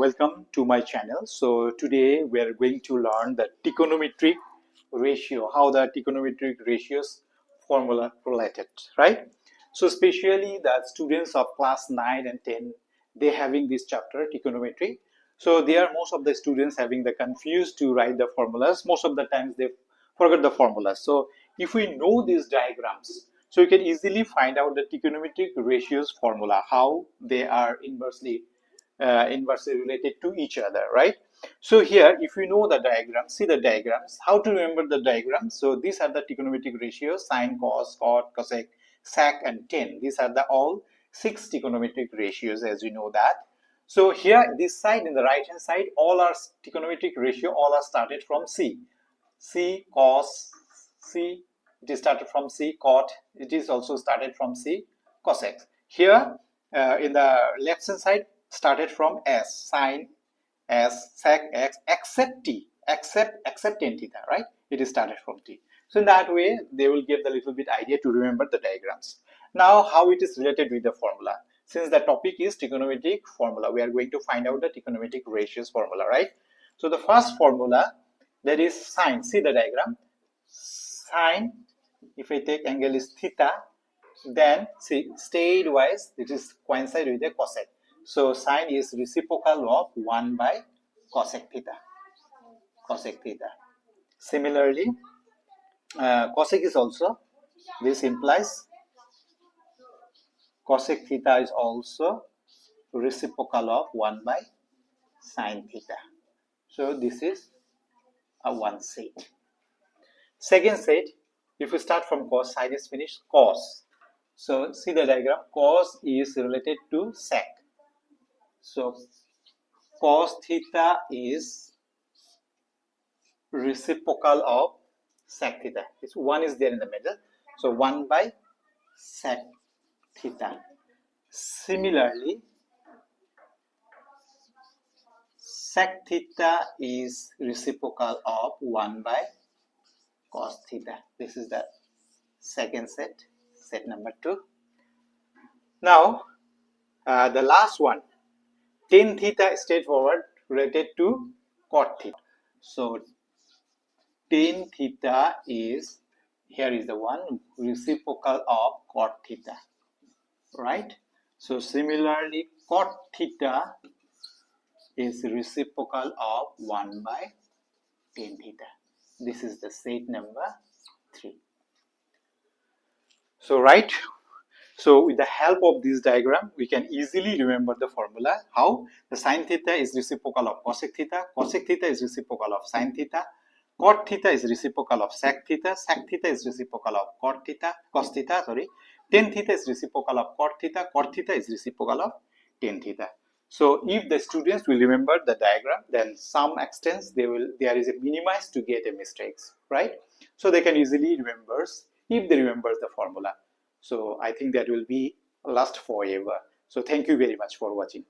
welcome to my channel. So today we are going to learn the trigonometric ratio, how the trigonometric ratios formula related, right? So especially the students of class 9 and 10, they having this chapter trigonometry. So they are most of the students having the confused to write the formulas. Most of the times they forget the formulas. So if we know these diagrams, so you can easily find out the trigonometric ratios formula, how they are inversely related to each other, right? So here, if you know the diagram, see the diagrams, how to remember the diagrams. So these are the trigonometric ratios: sine, cos, cot, cosec, sec, and tan. These are the all 6 trigonometric ratios, as you know that. So here, this side, in the right hand side, all are trigonometric ratio, all are started from C. C, cos, C, it is started from C, cot, it is also started from C, cosec. Here, in the left hand side, started from S, sine, S, sec, X, except T, except tan theta, right? It is started from T. So in that way, they will give the little bit idea to remember the diagrams. Now, how it is related with the formula? Since the topic is trigonometric formula, we are going to find out the trigonometric ratios formula, right? So the first formula, that is sine. See the diagram. Sine, if I take angle is theta, then see state wise it is coincide with the cosec. So sine is reciprocal of 1 by cosec theta. Cosec theta. Similarly, cosec is also, this implies cosec theta is also reciprocal of 1 by sine theta. So this is a one set. Second set, if we start from cos, sine is finished, cos. So see the diagram, cos is related to sec. So cos theta is reciprocal of sec theta. It's one is there in the middle. So 1 by sec theta. Similarly, sec theta is reciprocal of 1 by cos theta. This is the second set, set number 2. Now, the last one, tan theta is straightforward related to cot theta. So, tan theta is, here is the one, reciprocal of cot theta, right? So, similarly, cot theta is reciprocal of 1 by tan theta. This is the set number 3. So, right. So, with the help of this diagram, we can easily remember the formula. How? The sine theta is reciprocal of cosec theta is reciprocal of sine theta, cot theta is reciprocal of sec theta is reciprocal of cos theta, tan theta is reciprocal of cot theta is reciprocal of tan theta. So, if the students will remember the diagram, then some extent there is a minimize to get a mistakes, right? So, they can easily remember if they remember the formula. So I think that will be last forever. So thank you very much for watching.